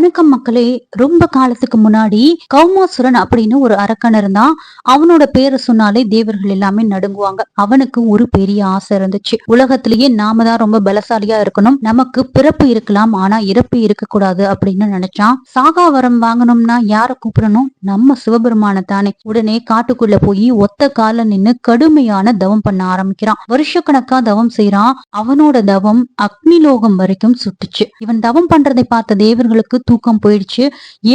வணக்கம் மக்களே. ரொம்ப காலத்துக்கு முன்னாடி கௌமாசுரன் அப்படின்னு ஒரு அரக்கன் இருந்தான். அவனோட பேரை சொன்னாலே தேவர்கள் எல்லாமே நடுங்குவாங்க. அவனுக்கு ஒரு பெரிய ஆசை இருந்துச்சு. உலகத்திலேயே நாம தான் ரொம்ப பலசாலியா இருக்கணும், நமக்கு பிறப்பு இருக்கலாம் ஆனா இறப்பு இருக்க கூடாது அப்படின்னு நினைச்சான். சாகாவரம் வாங்கணும்னா யார கூப்பிடணும்? நம்ம சிவபெருமான தானே. உடனே காட்டுக்குள்ள போய் ஒத்த கால நின்னு கடுமையான தவம் பண்ண ஆரம்பிக்கிறான். வருஷக்கணக்கா தவம் செய்யறான். அவனோட தவம் அக்னிலோகம் வரைக்கும் சுட்டுச்சு. இவன் தவம் பண்றதை பார்த்த தேவர்களுக்கு தூக்கம் போயிடுச்சு.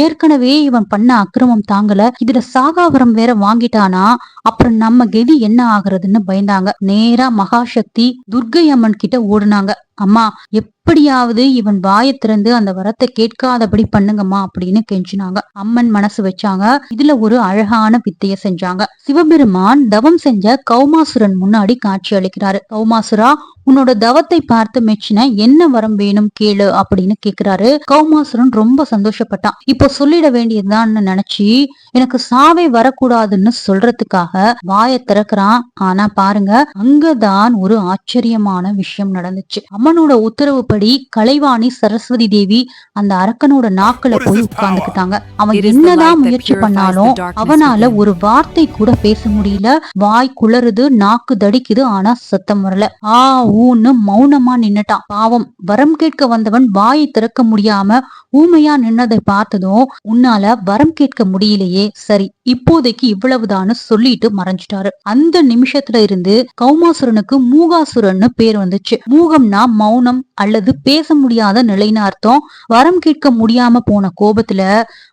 ஏற்கனவே இவன் பண்ண அக்கிரமம் தாங்கல, இதுல சாகாவரம் வேற வாங்கிட்டானா அப்புறம் நம்ம கெதி என்ன ஆகுறதுன்னு பயந்தாங்க. நேரா மகாசக்தி துர்க்கை அம்மன் கிட்ட ஓடுனாங்க. அம்மா, எப்படியாவது இவன் வாயை திறந்து அந்த வரத்தை கேட்காதபடி பண்ணுங்கம்மா அப்படின்னு கெஞ்சினாங்க. அம்மன் மனசு வச்சாங்க. இதுல ஒரு அழகான வித்தைய செஞ்சாங்க. சிவபெருமான் தவம் செஞ்ச கௌமாசுரன் முன்னாடி காட்சி அளிக்கிறாரு. கௌமாசுரா, உன்னோட தவத்தை பார்த்து மெச்சின என்ன வரம் வேணும் கேளு அப்படின்னு கேக்குறாரு. கௌமாசுரன் ரொம்ப சந்தோஷப்பட்டான். இப்போ சொல்லிட வேண்டியதுதான் நினைச்சு எனக்கு சாவே வரக்கூடாதுன்னு சொல்றதுக்காக வாயை திறக்கிறான். ஆனா பாருங்க, அங்கதான் ஒரு ஆச்சரியமான விஷயம் நடந்துச்சு. அம்மனோட உத்தரவுப்படி கலைவாணி சரஸ்வதி தேவி அந்த அரக்கனோட நாக்குல போய் உட்கார்ந்துக்கிட்டாங்க. அவன் என்னதான் முயற்சி பண்ணாலும் அவனால ஒரு வார்த்தை கூட பேச முடியல. வாய் குளறுது, நாக்கு தடிக்குது, ஆனா சத்தம் வரல. ஊன்னு மௌனமா நின்னுட்டான். பாவம், வரம் கேட்க வந்தவன் வாயை திறக்க முடியாம ஊமையா நின்னதை பார்த்ததும், உன்னால வரம் கேட்க முடியலையே, சரி இப்போதைக்கு இவ்வளவுதான்னு சொல்லிட்டு மறைஞ்சிட்டாரு. அந்த நிமிஷத்துல இருந்து கௌமாசுரனுக்கு மூகாசுரன்னு பேர் வந்துச்சு. மூகம்னா மௌனம் அல்லது பேச முடியாத நிலைன்னு அர்த்தம். வரம் கேட்க முடியாம போன கோபத்துல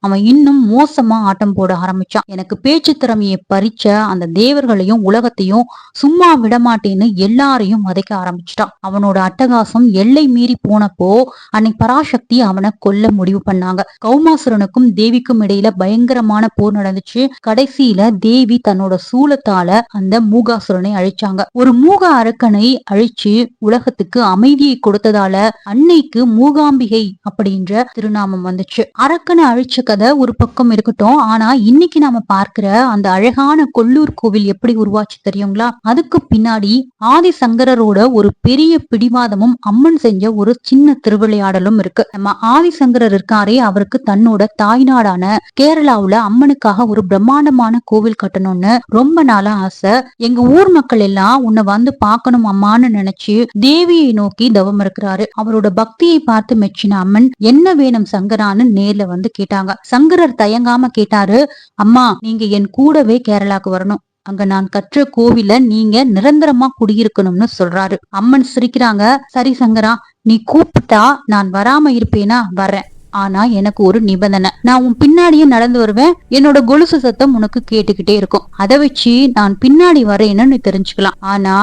அவன் இன்னும் மோசமா ஆட்டம் போட ஆரம்பிச்சான். எனக்கு பேச்சு திறமையை பறிச்ச அந்த தேவர்களையும் உலகத்தையும் சும்மா விடமாட்டேன்னு எல்லாரையும் வதைக்க ஆரம்பிச்சிட்டான். அவனோட அட்டகாசம் எல்லை மீறி போனப்போ அன்னைக்கு பராசக்தி அவனை கொல்ல முடிவு பண்ணாங்க. கௌமாசுரனுக்கும் தேவிக்கும் இடையில பயங்கரமான போர் நடந்துச்சு. கடைசியில தேவி தன்னோட சூலத்தால அந்த மூகாசுரனை அழிச்சாங்க. ஒரு மூக அரக்கனை அழிச்சு உலகத்துக்கு அமைதியை கொடுத்ததால அன்னைக்கு மூகாம்பிகை அப்படின்ற திருநாமம் வந்துச்சு. அரக்கனை அழிச்ச கதை ஒரு பக்கம் இருக்கட்டும், ஆனா இன்னைக்கு நாம பார்க்கிற அந்த அழகான கொல்லூர் கோவில் எப்படி உருவாச்சு தெரியுங்களா? அதுக்கு பின்னாடி ஆதிசங்கரரோட ஒரு பெரிய பிடிவாதமும் அம்மன் செஞ்ச ஒரு சின்ன திருவிளையாடலும் இருக்கு. நம்ம ஆதிசங்கரர் இருக்காரே, அவருக்கு தன்னோட தாய்நாடான கேரளாவுல அம்மனுக்காக ஒரு பிரம்மாண்டமான கோவில் கட்டணும்னு ரொம்ப நாளா ஆசை. எங்க ஊர் மக்கள் எல்லாம் உன்னை வந்து பாக்கணும் அம்மான்னு நினைச்சு தேவியை நோக்கி தவம் இருக்கிறாரு. அவரோட பக்தியை பார்த்து மெச்சின அம்மன் என்ன வேணும் சங்கரான்னு நேர்ல வந்து கேட்டாங்க. சங்கரர் தயங்காம கேட்டாரு, அம்மா, நீங்க என் கூடவே கேரளாக்கு வரணும், அங்க நான் கற்ற கோவில நீங்க நிரந்தரமா குடியிருக்கணும்னு சொல்றாரு. அம்மன் சிரிக்கிறாங்க. சரி சங்கரா, நீ கூப்பிட்டா நான் வராம இருப்பேனா? வரேன், ஆனா எனக்கு ஒரு நிபந்தனை. நான் உன் பின்னாடியே நடந்து வருவேன், என்னோட கொலுசு சத்தம் உனக்கு கேட்டுக்கிட்டே இருக்கும். அதை வச்சு நான் பின்னாடி வரேன்னு நீ தெரிஞ்சுக்கலாம். ஆனா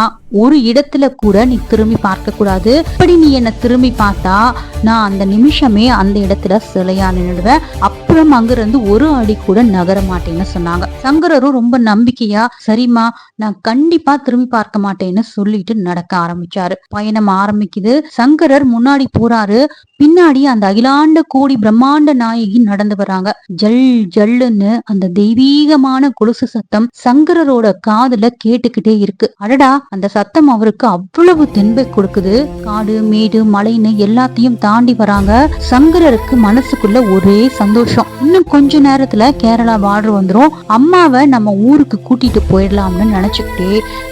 ஒரு இடத்துல கூட நீ திரும்பி பார்க்க கூடாது. இப்படி நீ என்ன திரும்பி பார்த்தா நான் அந்த நிமிஷமே அந்த இடத்துல சிலையா நின்னுடுவேன். அப்புறம் அங்கிருந்து ஒரு அடி கூட நகர மாட்டேன்னு சொன்னாங்க. சங்கரரும் ரொம்ப நம்பிக்கையா, சரிம்மா நான் கண்டிப்பா திரும்பி பார்க்க மாட்டேன்னு சொல்லிட்டு நடக்க ஆரம்பிச்சாரு. பயணம் ஆரம்பிக்குது. சங்கரர் முன்னாடி போறாரு. பின்னாடி அந்த அகிலாண்ட கோடி பிரம்மாண்ட நாயகி நடந்து வராங்க. ஜல் ஜல்லுன்னு அந்த தெய்வீகமான கொலுசு சத்தம் சங்கரரோட காதுல கேட்டுக்கிட்டே இருக்கு. அடடா, அந்த சத்தம் அவருக்கு அவ்வளவு தென்பை கொடுக்குது. காடு மேடு மலைன்னு எல்லாத்தையும் தாண்டி வராங்க. சங்கரருக்கு மனசுக்குள்ள ஒரே சந்தோஷம். இன்னும் கொஞ்ச நேரத்துல கேரளா பார்டர் வந்துரும், அம்மாவை நம்ம ஊருக்கு கூட்டிட்டு போயிடலாம்னு நினைச்சுக்கிட்டே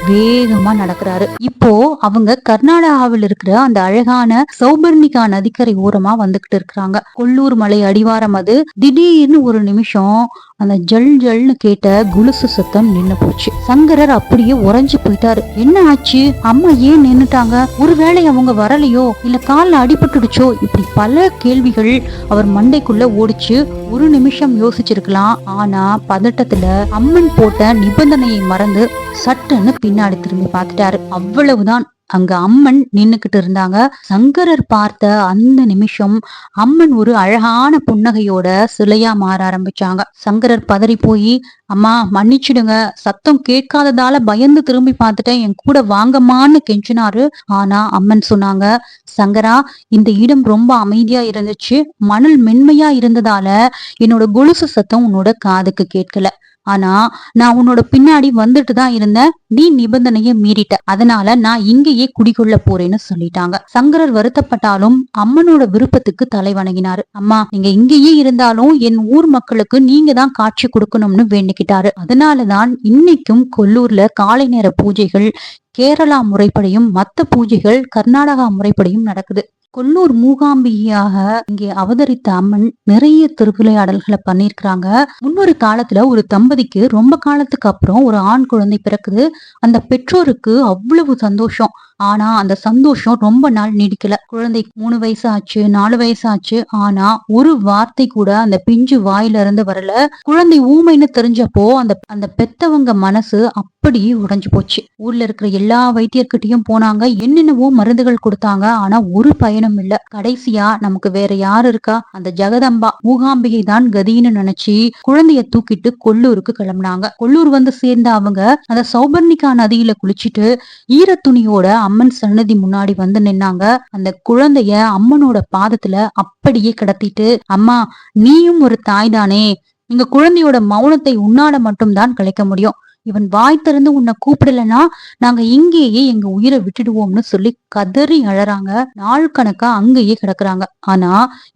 வேகமா நடக்கிறாரு. இப்போ அவங்க கர்நாடகாவில் இருக்கிற அந்த அழகான சௌபர்ணிகா நதிக்கரை ஓரமா வந்துகிட்டு இருக்கிறாங்க. கொல்லூர் மலை அடிவாரம் அது. திடீர்னு ஒரு நிமிஷம் அந்த ஜல் ஜல்னு கேட்ட குலுசு சத்தம் நின்னு போச்சு. சங்கரர் அப்படியே உறைஞ்சு போயிட்டாரு. என்ன ஆச்சு? அம்மா ஏன் நின்னுட்டாங்க? ஒருவேளை அவங்க வரலையோ, இல்ல கால்ல அடிபட்டுடுச்சோ? இப்படி பல கேள்விகள் அவர் மண்டைக்குள்ள ஓடிச்சு. ஒரு நிமிஷம் யோசிச்சிருக்கலாம், ஆனா பதட்டத்துல அம்மன் போட்ட நிபந்தனையை மறந்து சட்டுன்னு பின்னாடி திரும்பி பார்த்துட்டாரு. அவ்வளவுதான், அங்க அம்மன் நின்னுகிட்டு இருந்தாங்க. சங்கரர் பார்த்த அந்த நிமிஷம் அம்மன் ஒரு அழகான புன்னகையோட சிலையா மாற ஆரம்பிச்சாங்க. சங்கரர் பதறி போய், அம்மா மன்னிச்சிடுங்க, சத்தம் கேட்காததால பயந்து திரும்பி பார்த்துட்டேன், என் கூட வாங்கம்மான்னு கெஞ்சினாரு. ஆனா அம்மன் சொன்னாங்க, சங்கரா, இந்த இடம் ரொம்ப அமைதியா இருந்துச்சு, மணல் மென்மையா இருந்ததால என்னோட கொலுசு சத்தம் உன்னோட காதுக்கு கேட்கல. ஆனா நான் உன்னோட பின்னாடி வந்துட்டு தான் இருந்தேன், நீ நிபந்தனைய மீறிட்ட, அதனால நான் இங்கேயே குடிகொள்ள போறேன்னு சொல்லிட்டாங்க. சங்கரர் வருத்தப்பட்டாலும் அம்மனோட விருப்பத்துக்கு தலை வணங்கினாரு. அம்மா, நீங்க இங்கேயே இருந்தாலும் என் ஊர் மக்களுக்கு நீங்க தான் காட்சி கொடுக்கணும்னு வேண்டிக்கிட்டாரு. அதனாலதான் இன்னைக்கும் கொல்லூர்ல காலை நேர பூஜைகள் கேரளா முறைப்படியும் மத்த பூஜைகள் கர்நாடகா முறைப்படியும் நடக்குது. கொல்லூர் மூகாம்பிகையாக இங்கே அவதரித்த அம்மன் நிறைய திருவிளையாடல்களை பண்ணிருக்கிறாங்க. முன்னொரு காலத்துல ஒரு தம்பதிக்கு ரொம்ப காலத்துக்கு அப்புறம் ஒரு ஆண் குழந்தை பிறக்குது. அந்த பெற்றோருக்கு அவ்வளவு சந்தோஷம். ஆனா அந்த சந்தோஷம் ரொம்ப நாள் நீடிக்கல. குழந்தைக்கு 3 வயசு ஆச்சு, 4 வயசு ஆச்சு. ஆனா ஒரு வார்த்தை கூட அந்த பிஞ்சு வாயில இருந்து வரல. குழந்தை ஊமைன்னு தெரிஞ்சப்போ அந்த அந்த பெத்தவங்க மனசு அப்படியே உடைஞ்சு போச்சு. ஊர்ல இருக்கிற எல்லா வைத்தியர்கிட்டயும் போனாங்க, என்னென்னவோ மருந்துகள் கொடுத்தாங்க. ஆனா ஒரு பயனும் இல்ல. கடைசியா நமக்கு வேற யாரு இருக்கா, அந்த ஜெகதம்பா மூகாம்பிகை தான் கதின்னு நினைச்சு குழந்தைய தூக்கிட்டு கொல்லூருக்கு கிளம்புனாங்க. கொல்லூர் வந்து சேர்ந்த அவங்க அந்த சௌபர்ணிகா நதியில குளிச்சுட்டு ஈர துணியோட அம்மன் சன்னதி முன்னாடி வந்து நின்னாங்க. அந்த குழந்தைய அம்மனோட பாதத்துல அப்படியே கிடத்திட்டு, அம்மா, நீயும் ஒரு தாய் தானே, இந்த குழந்தையோட மௌனத்தை உன்னால மட்டும் தான் கலைக்க முடியும். இவன் வாய் திறந்து உன்னை கூப்பிடலன்னா நாங்க இங்கேயே எங்க உயிரை விட்டுடுவோம்னு சொல்லி கதறி அழறாங்க. நாள் கணக்கா அங்கேயே கிடக்குறாங்க. ஆனா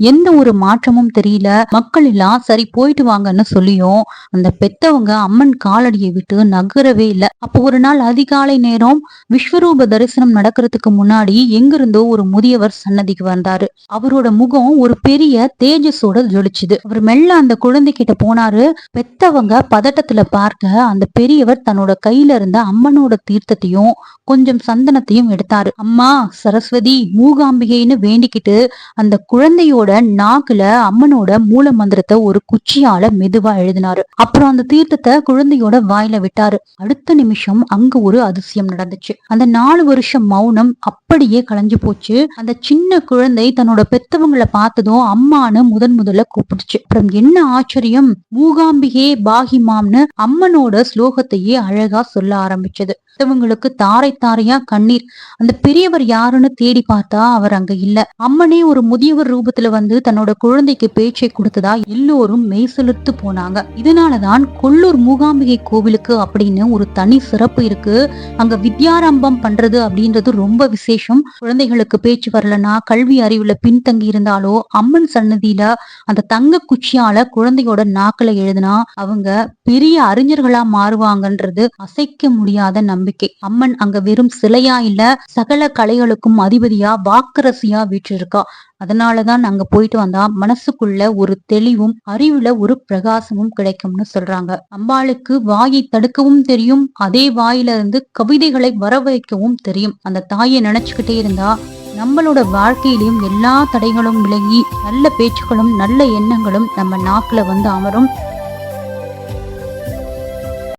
எந்த ஒரு மாற்றமும் தெரியல. மக்கள் எல்லாம் சரி போயிட்டு வாங்கன்னு சொல்லியும் அந்த பெத்தவங்க அம்மன் காலடியை விட்டு நகரவே இல்லை. அப்போ ஒரு நாள் அதிகாலை நேரம் விஸ்வரூப தரிசனம் நடக்கிறதுக்கு முன்னாடி எங்கிருந்தோ ஒரு முதியவர் சன்னதிக்கு வந்தாரு. அவரோட முகம் ஒரு பெரிய தேஜஸோட ஜொலிச்சுது. அவர் மெல்ல அந்த குழந்தை கிட்ட போனாரு. பெத்தவங்க பதட்டத்துல பார்க்க அந்த பெரியவர் தன்னோட கையில இருந்த அம்மனோட தீர்த்தத்தையும் கொஞ்சம் சந்தனத்தையும் எடுத்தாரு. அம்மா சரஸ்வதி மூகாம்பிகைன்னு வேண்டிக்கிட்டு அந்த குழந்தையோட நாக்குல அம்மனோட மூல மந்திரத்தை ஒரு குச்சியால மெதுவா எழுதினாரு. அப்புறம் அந்த தீர்த்தத்தை குழந்தையோட வாயில விட்டாரு. அடுத்த நிமிஷம் அங்க ஒரு அதிசயம் நடந்துச்சு. அந்த 4 வருஷம் மௌனம் அப்படியே கலைஞ்சு போச்சு. அந்த சின்ன குழந்தை தன்னோட பெத்தவங்களை பார்த்ததும் அம்மான்னு முதல்ல கூப்பிடுச்சு. அப்புறம் என்ன ஆச்சரியம், மூகாம்பிகே பாகிமாம்னு அம்மனோட ஸ்லோகத்தையே அழகா சொல்ல ஆரம்பிச்சது. பெத்தவங்களுக்கு தாரை தாரையா கண்ணீர். அந்த பெரியவர் யாருன்னு தேடி பார்த்தா அவர் அங்க இல்ல. அம்மனே ஒரு முதியவர் ரூபத்துல வந்து தன்னோட குழந்தைக்கு பேச்சை கொடுத்ததா எல்லோரும் மெய்சிலிர்த்து போனாங்க. இதனாலதான் கொல்லூர் மூகாம்பிகை கோவிலுக்கு அப்படின்னு ஒரு தனி சிறப்பு இருக்கு. அங்க வித்யாரம்பம் பண்றது அப்படின்றது ரொம்ப விசேஷம். குழந்தைகளுக்கு பேச்சு வரலனா, கல்வி அறிவுல பின்தங்கி இருந்தாலோ அம்மன் சன்னதியில அந்த தங்க குச்சியால குழந்தையோட நாக்குல எழுதினா அவங்க பெரிய அறிஞர்களா மாறுவாங்கன்றது அசைக்க முடியாத நம்பிக்கை. அம்மன் அங்க வெறும் சிலையா இல்ல, சகல கலைகளுக்கும் அதிபதியா வாக்கரசியா வீற்றிருக்கா. அதனாலதான் அங்க போயிட்டு வந்தா மனசுக்குள்ள ஒரு தெளிவும் அறிவுல ஒரு பிரகாசமும் கிடைக்கும்னு சொல்றாங்க. அம்பாளுக்கு வாயை தடுக்கவும் தெரியும், அதே வாயில இருந்து கவிதைகளை வர வைக்கவும் தெரியும். அந்த தாயை நினைச்சுக்கிட்டே இருந்தா நம்மளோட வாழ்க்கையிலும் எல்லா தடைகளும் விலகி நல்ல பேச்சுக்களும் நல்ல எண்ணங்களும் நம்ம நாக்குல வந்து அமரும்.